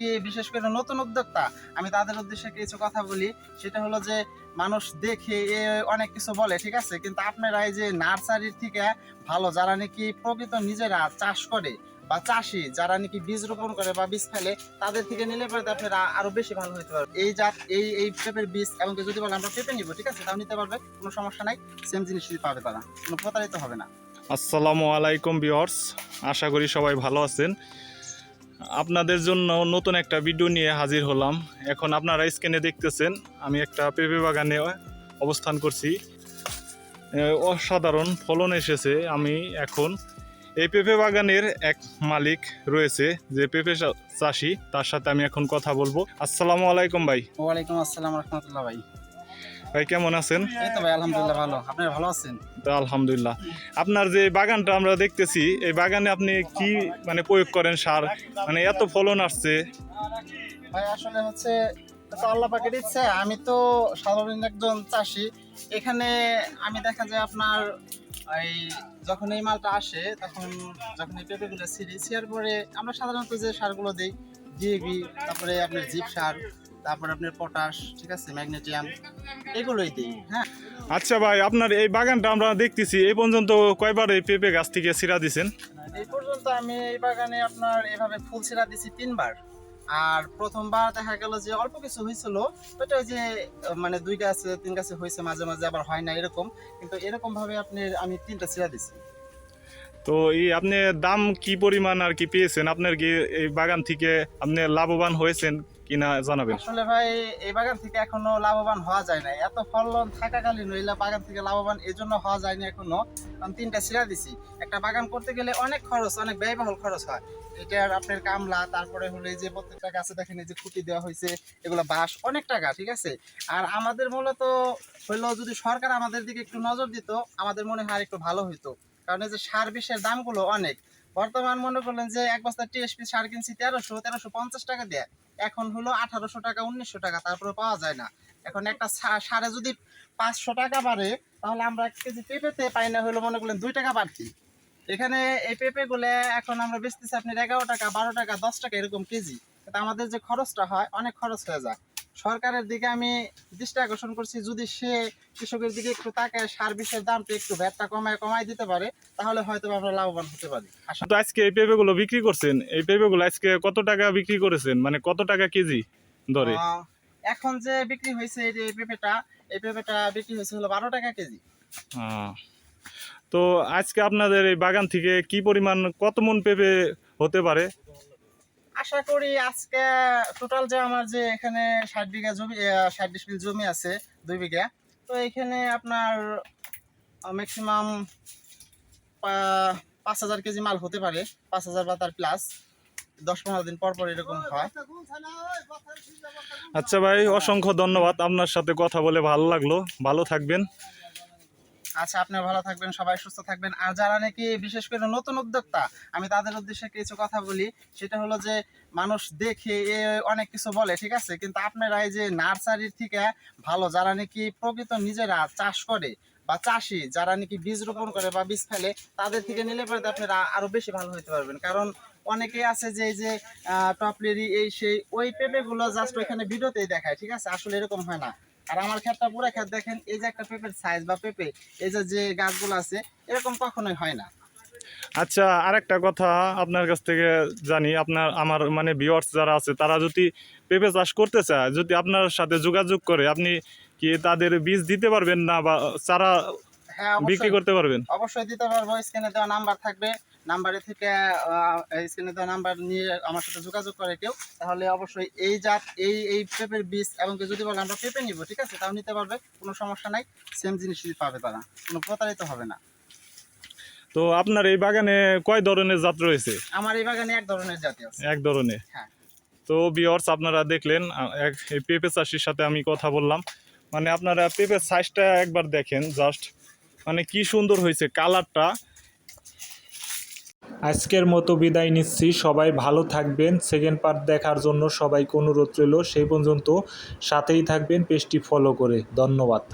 কি বিশেষ করে নতুন উদ্যোক্তা, আমি তাদের উদ্দেশ্যে কিছু কথা বলি। সেটা হলো যে মানুষ দেখে অনেক কিছু বলে, ঠিক আছে, কিন্তু আপনারা এই যে নার্সারির থেকে ভালো যারা নাকি প্রকৃত নিজেরা চাষ করে বা চাষি যারা নাকি বীজ রোপণ করে বা বীজ ফেলে, তাদের থেকে নিলে পরে আপনারা আরো বেশি ভালো হতে পারবে। এই জাত এই পেঁপের বীজ এবং যদি বলে আমরা পেঁপে নিবো, ঠিক আছে, তাও নিতে পারবে, কোনো সমস্যা নাই। সেম জিনিসই পাবে, তারা কোনো প্রতারিত হবে না। আসসালামু আলাইকুম ভিউয়ার্স, আশা করি সবাই ভালো আছেন। আপনাদের জন্য নতুন একটা ভিডিও নিয়ে হাজির হলাম। এখন আপনারা স্ক্রিনে দেখতেছেন আমি একটা পেঁপে বাগানে অবস্থান করছি। অসাধারণ ফলন এসেছে। আমি এখন এই পেঁপে বাগানের এক মালিক রয়েছে, যে পেঁপে চাষি, তার সাথে আমি এখন কথা বলবো। আসসালামু আলাইকুম ভাই। ওয়ালাইকুম আসসালাম রাহমাতুল্লাহ। ভাই ভাই কেমন আছেন? এই তো ভাই আলহামদুলিল্লাহ ভালো, আপনারা ভালো আছেন? তো আলহামদুলিল্লাহ। আপনার যে বাগানটা আমরা দেখতেছি, এই বাগানে আপনি কি মানে প্রয়োগ করেন সার, মানে এত ফলন আসছে? ভাই আসলে হচ্ছে তো আল্লাহ পাকের ইচ্ছে, আমি তো সাধারণ একজন চাষি। এখানে আমি দেখা যায় আপনার এই যখন এই মালটা আসে, তখন যখন এই পেঁপেগুলো ছিঁড়ার পরে আমরা সাধারণত যে সারগুলো দিই, ডিএপি, তারপরে আপনার জিপ সার, তারপরে আপনার পটাশ, ঠিক আছে, ম্যাগনেসিয়াম, এগুলোই দিই। হ্যাঁ, আচ্ছা ভাই, আপনার এই বাগানটা আমরা দেখতেছি, এই পর্যন্ত কয়বার এই পেঁপে গাছ থেকে ছিঁড়া দিছেন? এই পর্যন্ত আমি এই বাগানে আপনার এভাবে ফুল ছিঁড়া দিছি 3বার। আর প্রথমবার দেখা গেল যে অল্প কিছু হয়েছিল, ওইটা ওই যে মানে 2 গাছে 3 গাছে হয়েছে, মাঝে মাঝে আবার হয় না এরকম, কিন্তু এরকম ভাবে আমি 3টা ছিঁড়া দিছি। তো এই আপনি দাম কি পরিমাণ আর কি পেয়েছেন? আপনার কি এই বাগান থেকে আপনি লাভবান হয়েছেন কিনা জানাবেন। আসলে ভাই এই বাগান থেকে এখনো লাভবান হওয়া যায় না, এত ফলন থাকাকালীন ওই বাগান থেকে লাভবান এই জন্য হওয়া যায়নি এখনো, কারণ 3টা ছিঁড়া দিছি। একটা বাগান করতে গেলে অনেক খরচ, অনেক ব্যয়বহুল খরচ হয়। এটার আপনার কামলা, তারপরে হলো এই যে প্রত্যেকটা গাছে দেখেন এই যে খুঁটি দেওয়া হয়েছে, এগুলো বাঁশ, অনেক টাকা, ঠিক আছে। আর আমাদের মূলত হইলো যদি সরকার আমাদের দিকে একটু নজর দিত, আমাদের মনে হয় একটু ভালো হইতো। কারণ এই যে সার বিষের দামগুলো অনেক, বর্তমান মনে করলেন যে এক বস্তা টিএসপি সার কিনছি 1350 টাকা দিয়ে, এখন হলো 1800 টাকা 1900 টাকা, তারপরে পাওয়া যায় না। এখন একটা সারে যদি 500 টাকা বাড়ে, তাহলে আমরা 1 কেজি পেঁপেতে পাই না হলো মনে করলেন 2 টাকা বাড়তি। এখানে এই পেঁপেগুলো এখন আমরা বেচতেছি আপনার 11 টাকা 12 টাকা 10 টাকা এরকম কেজি, কিন্তু আমাদের যে খরচটা হয় অনেক খরচ হয়ে যায়। সরকারের দিকে আমি দৃষ্টি আকর্ষণ করছি, যদি সে কৃষকের দিকে একটু তাকায়, সার বিষের দামটা একটু ভ্যাটটা কমায় দিতে পারে, তাহলে হয়তো আমরা লাভবান হতে পারি। তো আজকে এই পেঁপেগুলো বিক্রি করছেন, এই পেঁপেগুলো আজকে কত টাকা বিক্রি করেছেন, মানে কত টাকা কেজি ধরে? এখন যে বিক্রি হয়েছে এই পেঁপেটা বিক্রি হয়েছে হলো 12 টাকা কেজি। তো আজকে আপনাদের এই বাগান থেকে কি পরিমাণ, কত মন পেঁপে হতে পারে? আশা করি আজকে টোটাল যে আমার যে এখানে 60 বিঘা জমি, 60 বিঘা জমি আছে, 2 বিঘা, তো এখানে আপনার ম্যাক্সিমাম 5000 কেজি মাল হতে পারে, 5000 বা তার প্লাস। 10-15 দিন পর পর এরকম হয়। আচ্ছা ভাই, অসংখ্য ধন্যবাদ, আপনার সাথে কথা বলে ভালো লাগলো। ভালো থাকবেন। আচ্ছা, আপনারা ভালো থাকবেন, সবাই সুস্থ থাকবেন। আর যারা নাকি বিশেষ করে নতুন উদ্যোক্তা, আমি তাদের উদ্দেশ্যে কিছু কথা বলি। সেটা হলো যে মানুষ দেখে অনেক কিছু বলে, ঠিক আছে, কিন্তু আপনারা এই যে নার্সারির থেকে ভালো যারা নাকি প্রকৃত নিজেরা চাষ করে বা চাষি যারা নাকি বীজ রোপণ করে বা বীজ ফেলে, তাদের থেকে নিলে পরে আপনারা আরো বেশি ভালো হতে পারবেন। কারণ অনেকেই আছে যে এই যে টপলেরি এই সেই ওই পেঁপেগুলো জাস্ট ওইখানে ভিডিওতেই দেখায়, ঠিক আছে, আসলে এরকম হয় না। আর আমার ক্ষেতটা পুরো ক্ষেত দেখেন, এই যে একটা পেঁপের সাইজ বা পেঁপে এই যে গাছগুলো আছে, এরকম কখনোই হয় না। আচ্ছা, আরেকটা কথা আপনার কাছ থেকে জানি, আমার মানে ভিউয়ার্স যারা আছে, তারা যদি পেঁপে চাষ করতে চায়, যদি আপনার সাথে যোগাযোগ করে, আপনি কি তাদের বীজ দিতে পারবেন না, বা চারা হ্যাঁ, বিক্রি করতে পারবেন? অবশ্যই দিতে পারবো। স্ক্রিনে দেওয়া নাম্বার থাকবে, নাম্বারে থেকে স্ক্রিনে দেওয়া নাম্বার নিয়ে আমার সাথে যোগাযোগ করে কেউ, তাহলে অবশ্যই এই জাত এই পেঁপের বীজ এবং যদি বলে আমরা পেঁপে নিব, ঠিক আছে, তাও নিতে পারবে, কোনো সমস্যা নাই। সেম জিনিসই পাবে, তারা কোনো প্রতারিত হবে না। তো আপনার এই বাগানে কয় ধরনের জাত রয়েছে? আমার এই বাগানে এক ধরনের জাতি আছে। এক ধরনের? হ্যাঁ। তো ভিউয়ার্স, আপনারা দেখলেন, এই পেঁপে চাষির সাথে আমি কথা বললাম। মানে আপনারা পেঁপের সাইজটা একবার দেখেন, জাস্ট মানে কি সুন্দর হয়েছে কালারটা। আজকের মতো বিদায় নিচ্ছি, সবাই ভালো থাকবেন। সেকেন্ড পার্ট দেখার জন্য সবাইকে অনুরোধ রইল। সেই পর্যন্ত সাথেই থাকবেন, পেজটি ফলো করে। ধন্যবাদ।